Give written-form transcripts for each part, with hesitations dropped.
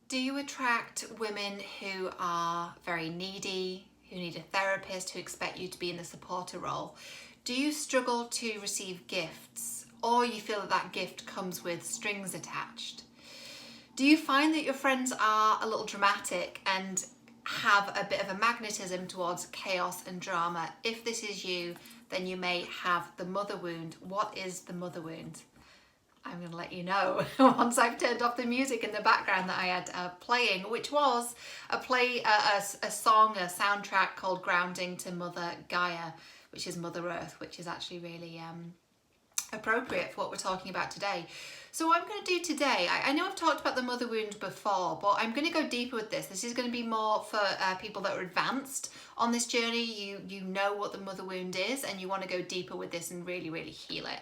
Do you attract women who are very needy, who need a therapist, who expect you to be in the supporter role? Do you struggle to receive gifts, or you feel that that gift comes with strings attached? Do you find that your friends are a little dramatic and have a bit of a magnetism towards chaos and drama? If this is you, then you may have the mother wound. What is the mother wound? I'm going to let you know once I've turned off the music in the background that I had playing, which was a song, a soundtrack called Grounding to Mother Gaia, which is Mother Earth, which is actually really appropriate for what we're talking about today. So what I'm going to do today, I know I've talked about the mother wound before, but I'm going to go deeper with this. This is going to be more for people that are advanced on this journey. You know what the mother wound is, and you want to go deeper with this and really, really heal it.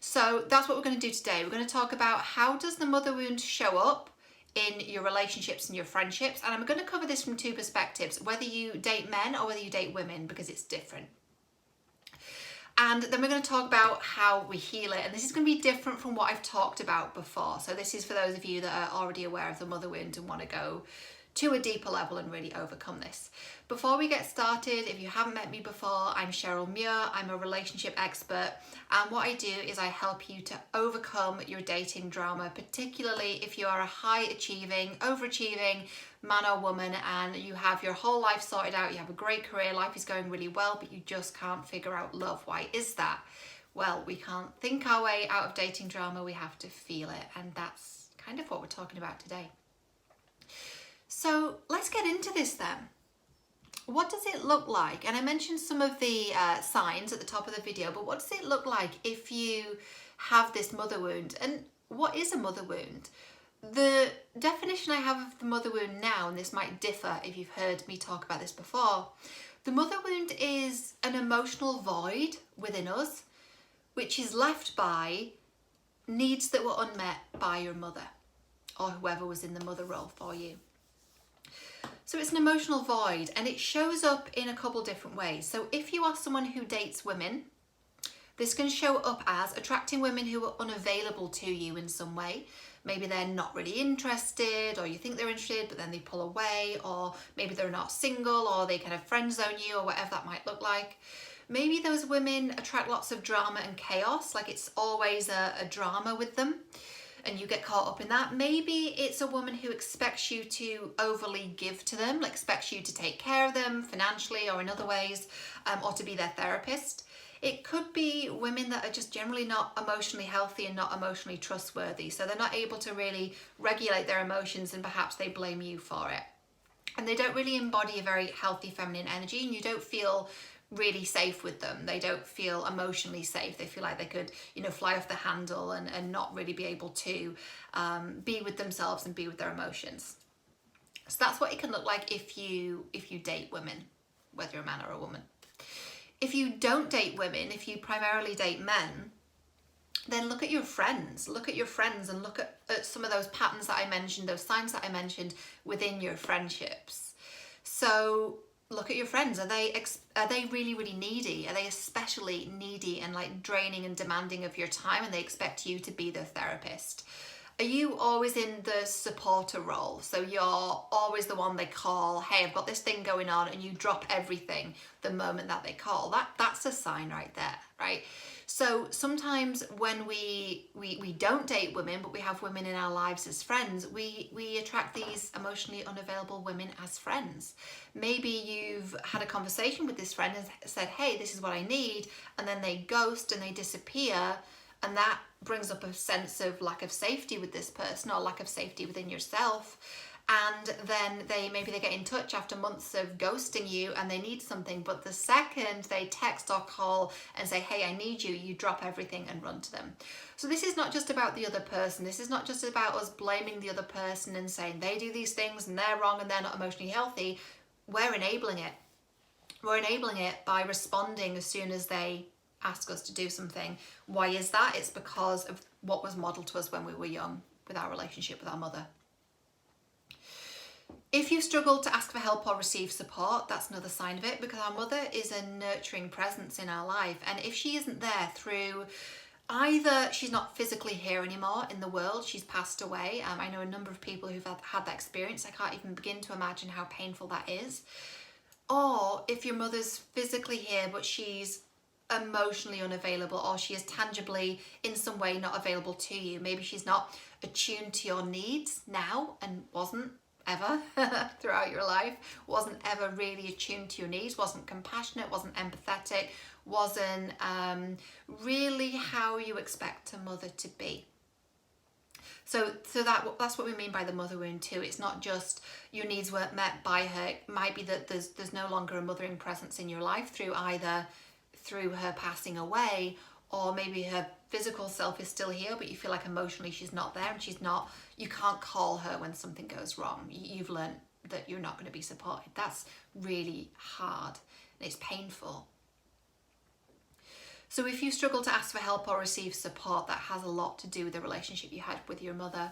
So that's what we're going to do today. We're going to talk about how does the mother wound show up in your relationships and your friendships. And I'm going to cover this from two perspectives, whether you date men or whether you date women, because it's different. And then we're going to talk about how we heal it. And this is going to be different from what I've talked about before. So this is for those of you that are already aware of the mother wound and want to go to a deeper level and really overcome this. Before we get started, if you haven't met me before, I'm Cheryl Muir. I'm a relationship expert, and what I do is I help you to overcome your dating drama, particularly if you are a high achieving, overachieving man or woman and you have your whole life sorted out, you have a great career, life is going really well, but you just can't figure out love. Why is that? Well, we can't think our way out of dating drama, we have to feel it, and that's kind of what we're talking about today. So let's get into this then. What does it look like? And I mentioned some of the signs at the top of the video, but what does it look like if you have this mother wound? And what is a mother wound? The definition I have of the mother wound now, and this might differ if you've heard me talk about this before, the mother wound is an emotional void within us, which is left by needs that were unmet by your mother or whoever was in the mother role for you. So it's an emotional void, and it shows up in a couple different ways. So if you are someone who dates women, this can show up as attracting women who are unavailable to you in some way. Maybe they're not really interested, or you think they're interested, but then they pull away, or maybe they're not single, or they kind of friend zone you, or whatever that might look like. Maybe those women attract lots of drama and chaos, like it's always a drama with them, and you get caught up in that. Maybe it's a woman who expects you to overly give to them, like expects you to take care of them financially or in other ways, or to be their therapist. It could be women that are just generally not emotionally healthy and not emotionally trustworthy. So they're not able to really regulate their emotions, and perhaps they blame you for it. And they don't really embody a very healthy feminine energy, and you don't feel really safe with them. They don't feel emotionally safe. They feel like they could, fly off the handle and not really be able to be with themselves and be with their emotions. So that's what it can look like if you date women, whether you're a man or a woman. If you don't date women, if you primarily date men, then look at your friends. Look at your friends and look at some of those patterns that I mentioned, those signs that I mentioned within your friendships. So look at your friends. Are they really, really needy? Are they especially needy and like draining and demanding of your time, and they expect you to be their therapist? Are you always in the supporter role? So you're always the one they call, hey, I've got this thing going on, and you drop everything the moment that they call. That's a sign right there, right? So sometimes when we don't date women, but we have women in our lives as friends, we attract these emotionally unavailable women as friends. Maybe you've had a conversation with this friend and said, hey, this is what I need, and then they ghost and they disappear, and that brings up a sense of lack of safety with this person, or lack of safety within yourself. And then they get in touch after months of ghosting you, and they need something, but the second they text or call and say, hey, I need you, you drop everything and run to them. So this is not just about the other person. This is not just about us blaming the other person and saying they do these things and they're wrong and they're not emotionally healthy. We're enabling it. We're enabling it by responding as soon as they ask us to do something. Why is that? It's because of what was modeled to us when we were young with our relationship with our mother. If you struggle to ask for help or receive support, that's another sign of it, because our mother is a nurturing presence in our life. And if she isn't there through either she's not physically here anymore in the world, she's passed away. I know a number of people who've had that experience. I can't even begin to imagine how painful that is. Or if your mother's physically here but she's emotionally unavailable, or she is tangibly in some way not available to you. Maybe she's not attuned to your needs now and wasn't ever throughout your life, wasn't ever really attuned to your needs, wasn't compassionate, wasn't empathetic, wasn't really how you expect a mother to be. So that's what we mean by the mother wound too. It's not just your needs weren't met by her. It might be that there's no longer a mothering presence in your life through her passing away, or maybe her physical self is still here, but you feel like emotionally she's not there, and you can't call her when something goes wrong. You've learned that you're not going to be supported. That's really hard and it's painful. So if you struggle to ask for help or receive support, that has a lot to do with the relationship you had with your mother.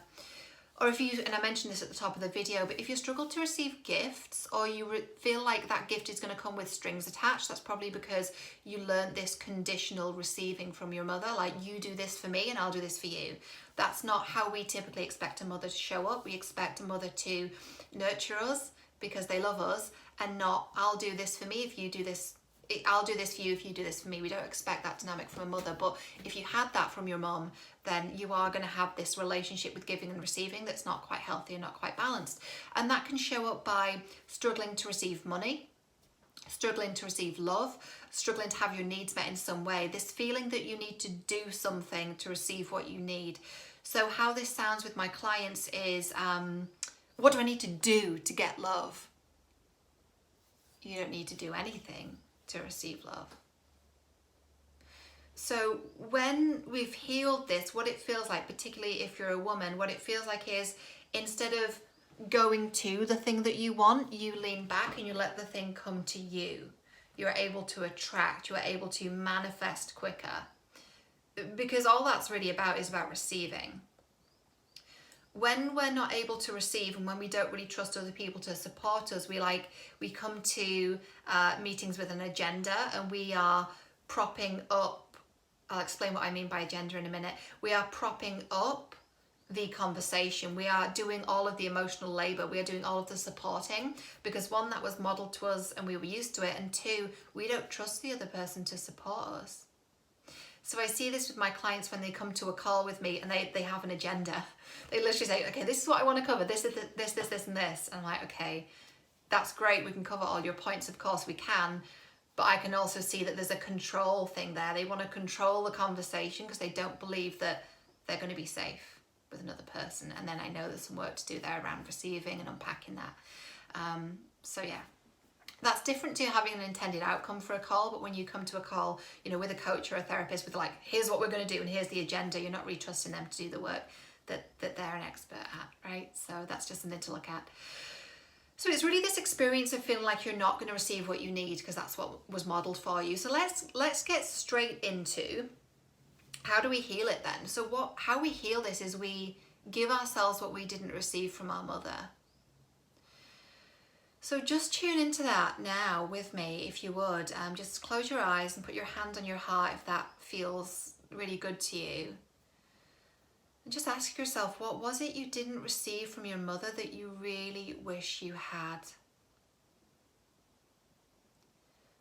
Or if you, and I mentioned this at the top of the video, but if you struggle to receive gifts, or you feel like that gift is going to come with strings attached, that's probably because you learned this conditional receiving from your mother, like you do this for me and I'll do this for you. That's not how we typically expect a mother to show up. We expect a mother to nurture us because they love us, and not I'll do this for me if you do this. I'll do this for you if you do this for me. We don't expect that dynamic from a mother. But if you had that from your mom, then you are going to have this relationship with giving and receiving that's not quite healthy and not quite balanced. And that can show up by struggling to receive money, struggling to receive love, struggling to have your needs met in some way. This feeling that you need to do something to receive what you need. So how this sounds with my clients is, what do I need to do to get love? You don't need to do anything to receive love. So when we've healed this, what it feels like, particularly if you're a woman, what it feels like is, instead of going to the thing that you want, you lean back and you let the thing come to you. You're able to attract, you're able to manifest quicker. Because all that's really about is about receiving. When we're not able to receive, and when we don't really trust other people to support us, we come to meetings with an agenda, and we are propping up. I'll explain what I mean by agenda in a minute. We are propping up the conversation. We are doing all of the emotional labor. We are doing all of the supporting, because one, that was modeled to us and we were used to it, and two, we don't trust the other person to support us. So I see this with my clients when they come to a call with me and they have an agenda. They literally say, okay, this is what I want to cover, this, and this. And I'm like, okay, that's great. We can cover all your points. Of course we can. But I can also see that there's a control thing there. They want to control the conversation because they don't believe that they're going to be safe with another person. And then I know there's some work to do there around receiving and unpacking that. So yeah. That's different to having an intended outcome for a call, but when you come to a call, with a coach or a therapist with like, here's what we're going to do and here's the agenda, you're not really trusting them to do the work that they're an expert at, right? So that's just something to look at. So it's really this experience of feeling like you're not going to receive what you need because that's what was modeled for you. So let's get straight into how do we heal it then? So how we heal this is we give ourselves what we didn't receive from our mother. So just tune into that now with me, if you would. Just close your eyes and put your hand on your heart if that feels really good to you. And just ask yourself, what was it you didn't receive from your mother that you really wish you had?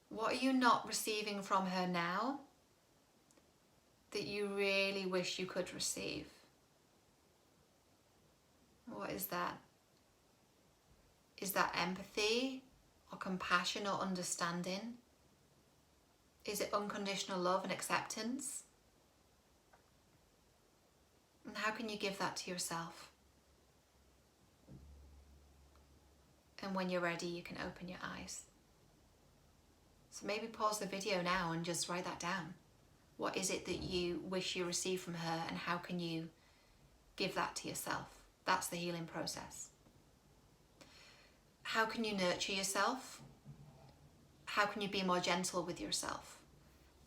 What are you not receiving from her now that you really wish you could receive? What is that? Is that empathy or compassion or understanding? Is it unconditional love and acceptance? And how can you give that to yourself? And when you're ready, you can open your eyes. So maybe pause the video now and just write that down. What is it that you wish you received from her, and how can you give that to yourself? That's the healing process. How can you nurture yourself? How can you be more gentle with yourself?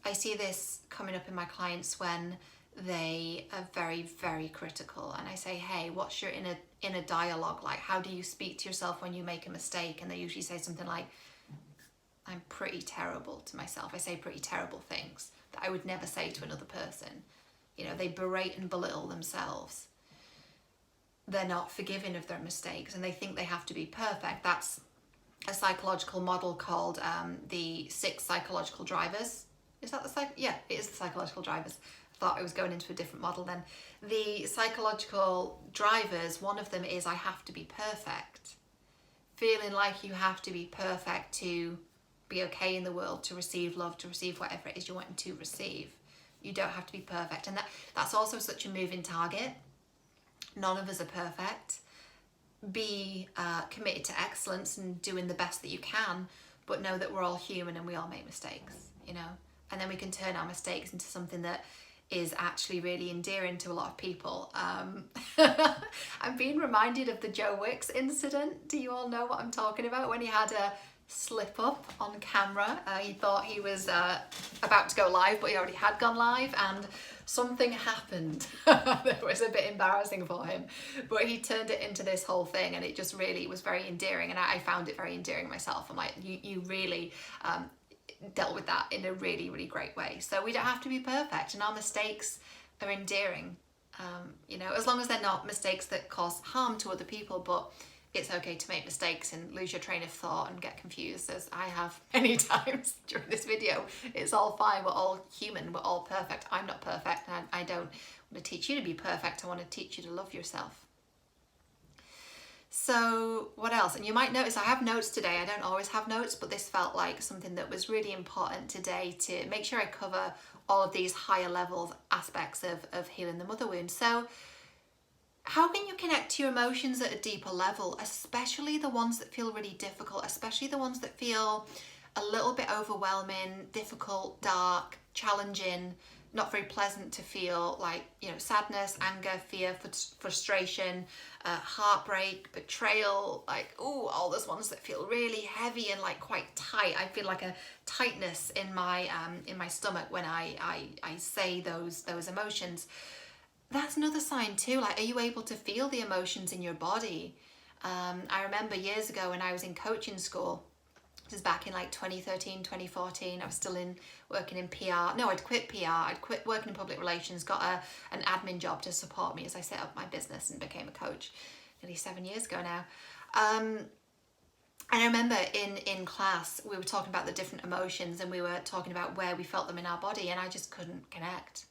I see this coming up in my clients when they are very, very critical, and I say, hey, what's your inner dialogue like? How do you speak to yourself when you make a mistake? And they usually say something like, I'm pretty terrible to myself. I say pretty terrible things that I would never say to another person. You know, they berate and belittle themselves. They're not forgiving of their mistakes, and they think they have to be perfect. That's a psychological model called the 6 psychological drivers. Is that the yeah, it is the psychological drivers. I thought I was going into a different model then. The psychological drivers, one of them is I have to be perfect. Feeling like you have to be perfect to be okay in the world, to receive love, to receive whatever it is you're wanting to receive. You don't have to be perfect. And that's also such a moving target. None of us are perfect. Be committed to excellence and doing the best that you can, but know that we're all human and we all make mistakes, you know? And then we can turn our mistakes into something that is actually really endearing to a lot of people. I'm being reminded of the Joe Wicks incident. Do you all know what I'm talking about? When he had a slip up on camera. He thought he was about to go live, but he already had gone live, and something happened that was a bit embarrassing for him, but he turned it into this whole thing, and it just really was very endearing, and I found it very endearing myself. I'm like, you really dealt with that in a really, really great way. So we don't have to be perfect, and our mistakes are endearing, you know, as long as they're not mistakes that cause harm to other people. But it's okay to make mistakes and lose your train of thought and get confused, as I have many times during this video. It's all fine. We're all human. We're all perfect. I'm not perfect, and I don't want to teach you to be perfect. I want to teach you to love yourself. So what else? And you might notice I have notes today. I don't always have notes, but this felt like something that was really important today, to make sure I cover all of these higher levels aspects of healing the mother wound. So how can you connect to your emotions at a deeper level, especially the ones that feel really difficult, especially the ones that feel a little bit overwhelming, difficult, dark, challenging, not very pleasant to feel, like, you know, sadness, anger, fear, frustration, heartbreak, betrayal, like, all those ones that feel really heavy and like quite tight. I feel like a tightness in my stomach when I say those emotions. That's another sign too. Like, are you able to feel the emotions in your body? I remember years ago when I was in coaching school, this is back in like 2013, 2014, I was still working in PR. No, I'd quit PR, I'd quit working in public relations, got an admin job to support me as I set up my business and became a coach nearly 7 years ago now. And I remember in class, we were talking about the different emotions, and we were talking about where we felt them in our body, and I just couldn't connect.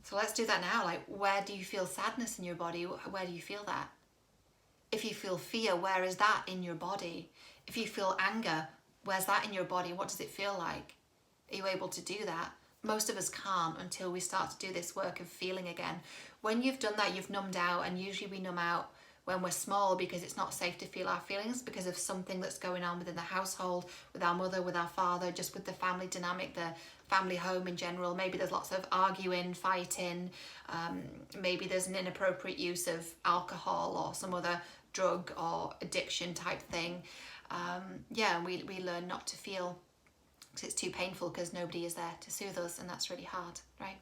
So let's do that now. Like, where do you feel sadness in your body? Where do you feel that? If you feel fear, where is that in your body? If you feel anger, where's that in your body? What does it feel like? Are you able to do that? Most of us can't until we start to do this work of feeling again. When you've done that, you've numbed out, and usually we numb out when we're small because it's not safe to feel our feelings because of something that's going on within the household, with our mother, with our father, just with the family dynamic, the family home in general. Maybe there's lots of arguing, fighting, maybe there's an inappropriate use of alcohol or some other drug or addiction type thing. And we learn not to feel because it's too painful, because nobody is there to soothe us, and that's really hard, right?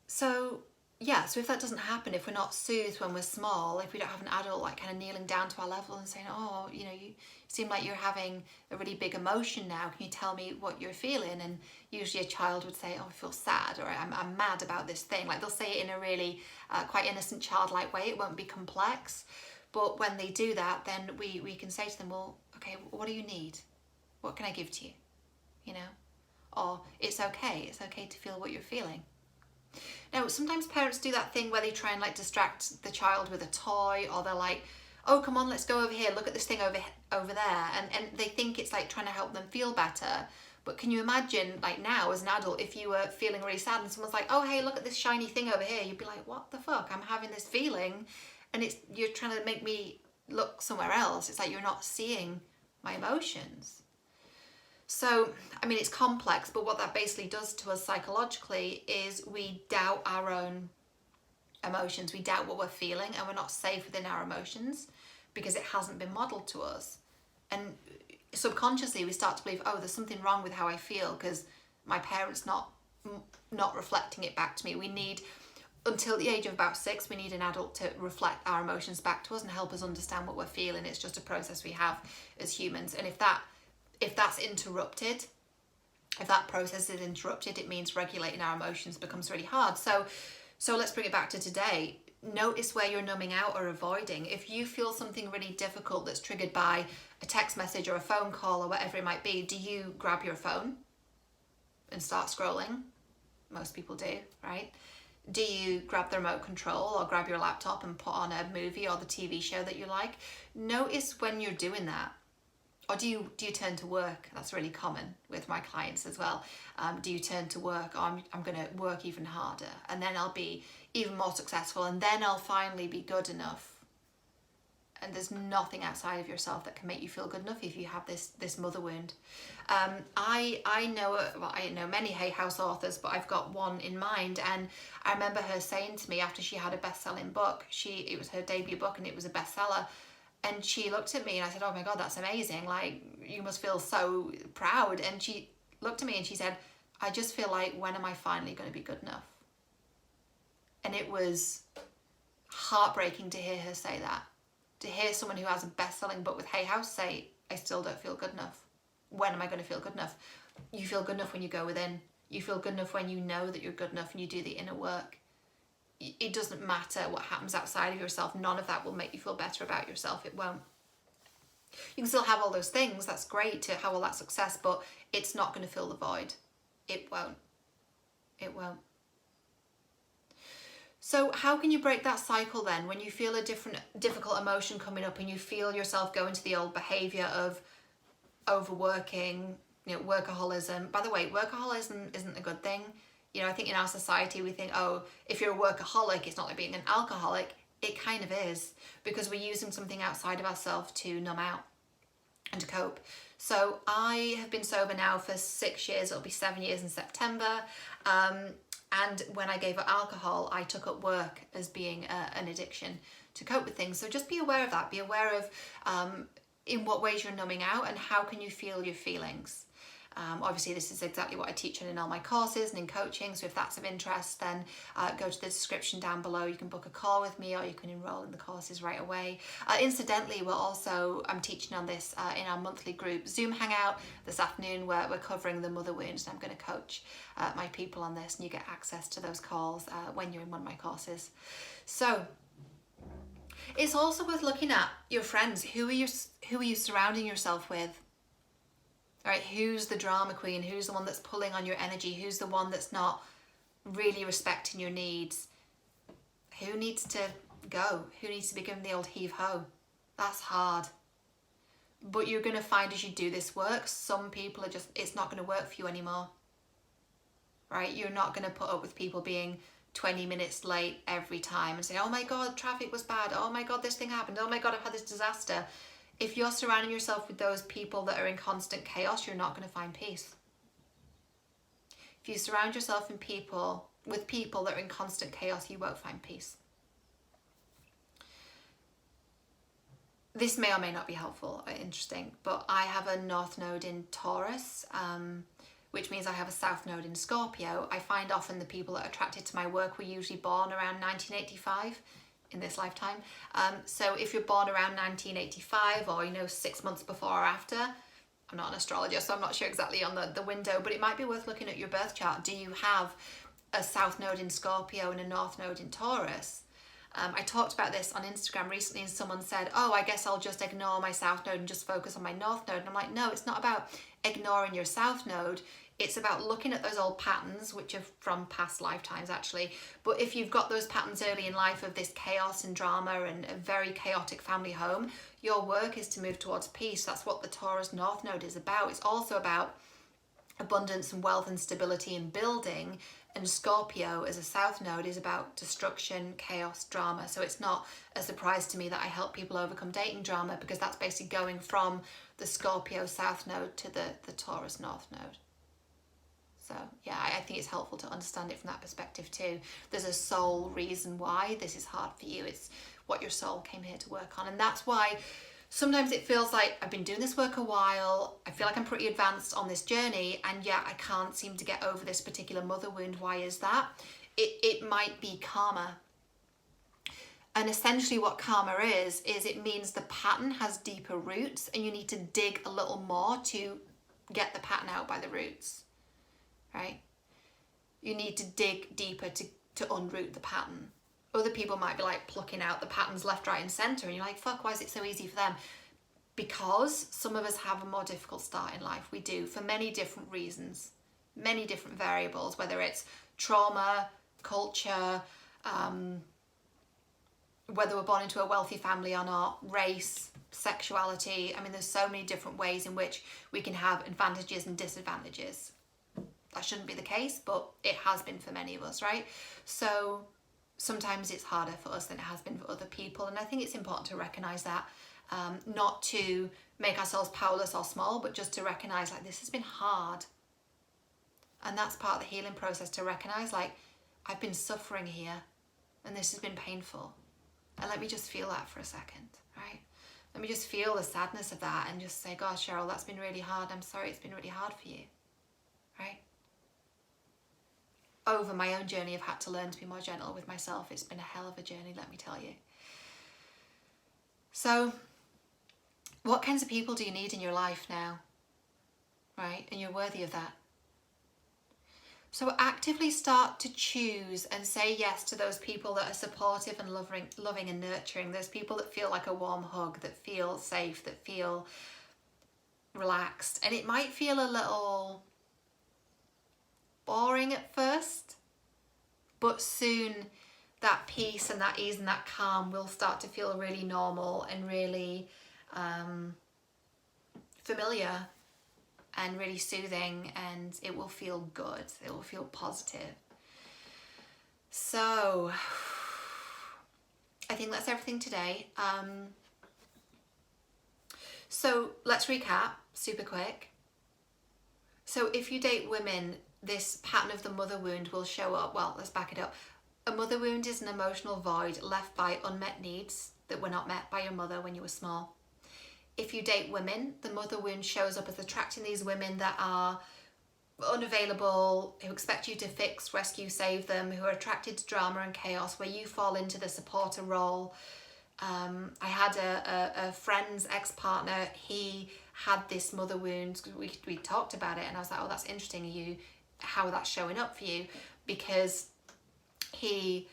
So if that doesn't happen, if we're not soothed when we're small, if we don't have an adult like kind of kneeling down to our level and saying, oh, you know, you seem like you're having a really big emotion now, can you tell me what you're feeling? And usually a child would say, oh, I feel sad, or I'm mad about this thing. Like, they'll say it in a really quite innocent, childlike way. It won't be complex. But when they do that, then we can say to them, well, okay, what do you need? What can I give to you? You know? Or it's okay to feel what you're feeling. Now, sometimes parents do that thing where they try and like distract the child with a toy, or they're like, oh, come on, let's go over here, look at this thing over there, and they think it's like trying to help them feel better. But can you imagine, like, now as an adult, if you were feeling really sad and someone's like, oh, hey, look at this shiny thing over here, you'd be like, what the fuck? I'm having this feeling, and you're trying to make me look somewhere else. It's like you're not seeing my emotions. So, I mean, it's complex, but what that basically does to us psychologically is we doubt our own emotions. We doubt what we're feeling, and we're not safe within our emotions because it hasn't been modeled to us. And subconsciously, we start to believe, oh, there's something wrong with how I feel because my parents not reflecting it back to me. We need, until the age of about 6, we need an adult to reflect our emotions back to us and help us understand what we're feeling. It's just a process we have as humans. And if that's interrupted, If that process is interrupted, it means regulating our emotions becomes really hard. So let's bring it back to today. Notice where you're numbing out or avoiding. If you feel something really difficult that's triggered by a text message or a phone call or whatever it might be, do you grab your phone and start scrolling? Most people do, right? Do you grab the remote control or grab your laptop and put on a movie or the TV show that you like? Notice when you're doing that. Or do you turn to work? That's really common with my clients as well. Do you turn to work? Oh, I'm going to work even harder, and then I'll be even more successful, and then I'll finally be good enough. And there's nothing outside of yourself that can make you feel good enough if you have this mother wound. I know many Hay House authors, but I've got one in mind, and I remember her saying to me after she had a best-selling book, it was her debut book and it was a bestseller. And she looked at me and I said, oh my God, that's amazing. Like, you must feel so proud. And she looked at me and she said, I just feel like, when am I finally going to be good enough? And it was heartbreaking to hear her say that. To hear someone who has a best-selling book with Hay House say, I still don't feel good enough. When am I going to feel good enough? You feel good enough when you go within. You feel good enough when you know that you're good enough and you do the inner work. It doesn't matter what happens outside of yourself. None of that will make you feel better about yourself. It won't. You can still have all those things. That's great to have all that success, but it's not going to fill the void. It won't. It won't. So how can you break that cycle then when you feel a difficult emotion coming up and you feel yourself go into the old behavior of overworking, workaholism? By the way, workaholism isn't a good thing. I think in our society we think, oh, if you're a workaholic, it's not like being an alcoholic. It kind of is, because we're using something outside of ourselves to numb out and to cope. So I have been sober now for 6 years. It'll be 7 years in September. And when I gave up alcohol, I took up work as being an addiction to cope with things. So just be aware of that. Be aware of in what ways you're numbing out and how can you feel your feelings. Obviously, this is exactly what I teach in all my courses and in coaching. So if that's of interest, then go to the description down below. You can book a call with me or you can enroll in the courses right away. Incidentally, I'm teaching on this in our monthly group Zoom Hangout this afternoon, where we're covering the mother wounds. I'm going to coach my people on this, and you get access to those calls when you're in one of my courses. So it's also worth looking at your friends. Who are you surrounding yourself with? All right, who's the drama queen? Who's the one that's pulling on your energy? Who's the one that's not really respecting your needs? Who needs to go? Who needs to be given the old heave-ho? That's hard. But you're going to find as you do this work, some people it's not going to work for you anymore. Right? You're not going to put up with people being 20 minutes late every time and say, oh my God, traffic was bad. Oh my God, this thing happened. Oh my God, I've had this disaster. If you're surrounding yourself with those people that are in constant chaos, you're not going to find peace. If you surround yourself with people that are in constant chaos, you won't find peace. This may or may not be helpful or interesting, but I have a North Node in Taurus, which means I have a South Node in Scorpio. I find often the people that are attracted to my work were usually born around 1985. In this lifetime. So if you're born around 1985 or 6 months before or after, I'm not an astrologer, so I'm not sure exactly on the window, but it might be worth looking at your birth chart. Do you have a South Node in Scorpio and a North Node in Taurus? I talked about this on Instagram recently and someone said, oh, I guess I'll just ignore my South Node and just focus on my North Node. And I'm like, no, it's not about ignoring your South Node. It's about looking at those old patterns, which are from past lifetimes actually. But if you've got those patterns early in life of this chaos and drama and a very chaotic family home, your work is to move towards peace. That's what the Taurus North Node is about. It's also about abundance and wealth and stability and building. And Scorpio as a South Node is about destruction, chaos, drama. So it's not a surprise to me that I help people overcome dating drama, because that's basically going from the Scorpio South Node to the Taurus North Node. So yeah, I think it's helpful to understand it from that perspective too. There's a soul reason why this is hard for you. It's what your soul came here to work on. And that's why sometimes it feels like I've been doing this work a while. I feel like I'm pretty advanced on this journey, and yet I can't seem to get over this particular mother wound. Why is that? It might be karma. And essentially what karma is it means the pattern has deeper roots and you need to dig a little more to get the pattern out by the roots. right? You need to dig deeper to unroot the pattern. Other people might be like plucking out the patterns left, right, and centre, and you're like, fuck, why is it so easy for them? Because some of us have a more difficult start in life. We do, for many different reasons, many different variables, whether it's trauma, culture, whether we're born into a wealthy family or not, race, sexuality. I mean, there's so many different ways in which we can have advantages and disadvantages. That shouldn't be the case, but it has been for many of us, right? So sometimes it's harder for us than it has been for other people. And I think it's important to recognize that, not to make ourselves powerless or small, but just to recognize, like, this has been hard. And that's part of the healing process, to recognize, like, I've been suffering here and this has been painful. And let me just feel that for a second, right? Let me just feel the sadness of that and just say, God, Cheryl, that's been really hard. I'm sorry it's been really hard for you, right? Over my own journey, I've had to learn to be more gentle with myself. It's been a hell of a journey, let me tell you. So, what kinds of people do you need in your life now, right? And you're worthy of that. So actively start to choose and say yes to those people that are supportive and loving and nurturing. Those people that feel like a warm hug, that feel safe, that feel relaxed. And it might feel a little boring at first, but soon that peace and that ease and that calm will start to feel really normal and really familiar and really soothing, and it will feel good. It will feel positive. So I think that's everything today. So let's recap super quick. So if you date women, this pattern of the mother wound will show up. Well, let's back it up. A mother wound is an emotional void left by unmet needs that were not met by your mother when you were small. If you date women, the mother wound shows up as attracting these women that are unavailable, who expect you to fix, rescue, save them, who are attracted to drama and chaos, where you fall into the supporter role. I had a friend's ex-partner. He had this mother wound. We talked about it, and I was like, oh, that's interesting. How that's showing up for you, because he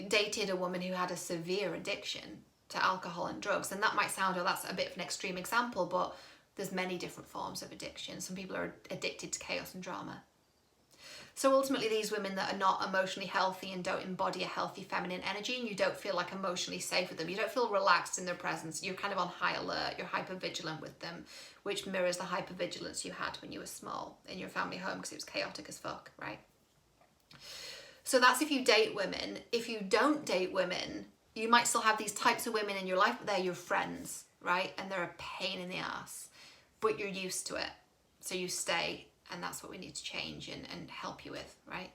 dated a woman who had a severe addiction to alcohol and drugs. And that might sound, oh, that's a bit of an extreme example, but there's many different forms of addiction. Some people are addicted to chaos and drama. So ultimately, these women that are not emotionally healthy and don't embody a healthy feminine energy, and you don't feel like emotionally safe with them, you don't feel relaxed in their presence, you're kind of on high alert, you're hypervigilant with them, which mirrors the hypervigilance you had when you were small in your family home because it was chaotic as fuck, right? So that's if you date women. If you don't date women, you might still have these types of women in your life, but they're your friends, right? And they're a pain in the ass, but you're used to it. So you stay, and that's what we need to change and help you with, right?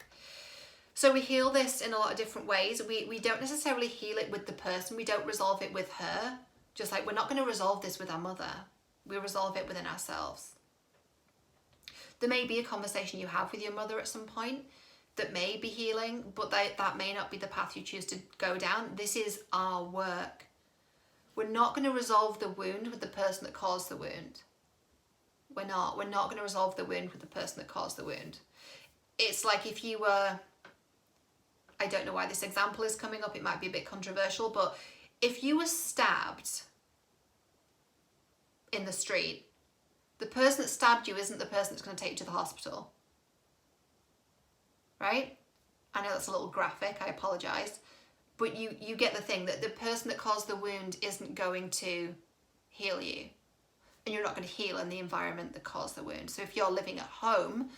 So we heal this in a lot of different ways. We don't necessarily heal it with the person. We don't resolve it with her. Just like we're not going to resolve this with our mother. We resolve it within ourselves. There may be a conversation you have with your mother at some point that may be healing, but that may not be the path you choose to go down. This is our work. We're not going to resolve the wound with the person that caused the wound. We're not going to resolve the wound with the person that caused the wound. It's like if you were, I don't know why this example is coming up, it might be a bit controversial, but if you were stabbed in the street, the person that stabbed you isn't the person that's going to take you to the hospital. Right? I know that's a little graphic, I apologise. But you get the thing, that the person that caused the wound isn't going to heal you. And you're not going to heal in the environment that caused the wound. So if you're living at home,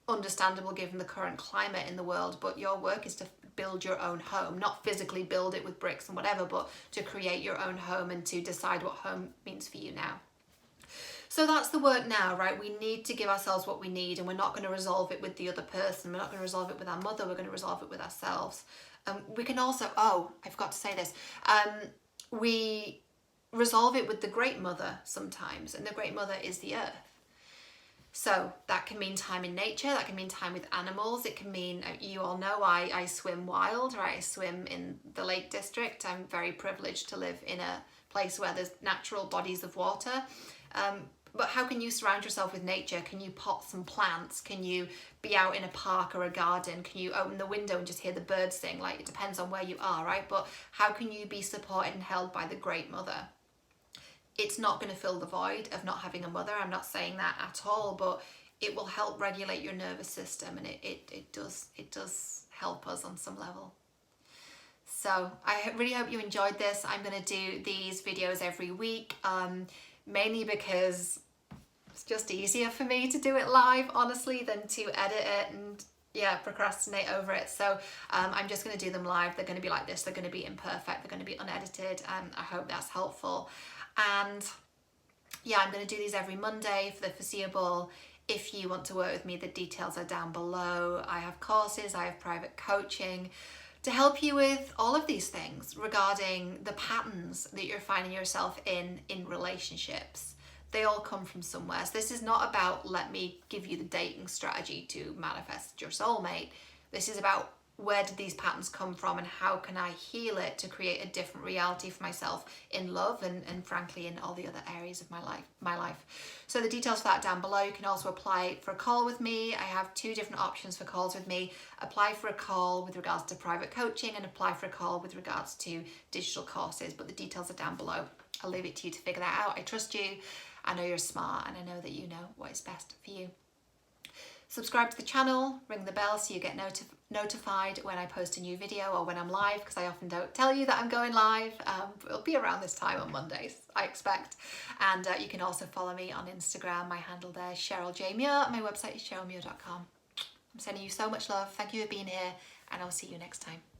understandable given the current climate in the world, but your work is to build your own home, not physically build it with bricks and whatever, but to create your own home and to decide what home means for you now. So that's the work now, right? We need to give ourselves what we need, and we're not going to resolve it with the other person. We're not going to resolve it with our mother. We're going to resolve it with ourselves. We can also, I forgot to say this. We resolve it with the Great Mother sometimes, and the Great Mother is the earth. So that can mean time in nature. That can mean time with animals. It can mean, you all know, I swim wild, right? I swim in the Lake District. I'm very privileged to live in a place where there's natural bodies of water. But how can you surround yourself with nature? Can you pot some plants? Can you be out in a park or a garden? Can you open the window and just hear the birds sing? Like, it depends on where you are, right? But how can you be supported and held by the Great Mother? It's not going to fill the void of not having a mother. I'm not saying that at all, but it will help regulate your nervous system, and it does help us on some level. So I really hope you enjoyed this. I'm going to do these videos every week, mainly because it's just easier for me to do it live, honestly, than to edit it and procrastinate over it. So I'm just going to do them live. They're going to be like this. They're going to be imperfect. They're going to be unedited. I hope that's helpful. And yeah, I'm going to do these every Monday for the foreseeable. If you want to work with me, the details are down below. I have courses, I have private coaching to help you with all of these things regarding the patterns that you're finding yourself in relationships. They all come from somewhere. So this is not about, let me give you the dating strategy to manifest your soulmate. This is about, where did these patterns come from and how can I heal it to create a different reality for myself in love and frankly in all the other areas of my life. So the details for that down below. You can also apply for a call with me. I have 2 different options for calls with me. Apply for a call with regards to private coaching and apply for a call with regards to digital courses, but the details are down below. I'll leave it to you to figure that out. I trust you. I know you're smart and I know that you know what is best for you. Subscribe to the channel, ring the bell so you get notified when I post a new video or when I'm live, because I often don't tell you that I'm going live. It'll be around this time on Mondays, I expect. And you can also follow me on Instagram. My handle there is Cheryl J. Muir. My website is cherylmuir.com. I'm sending you so much love. Thank you for being here, and I'll see you next time.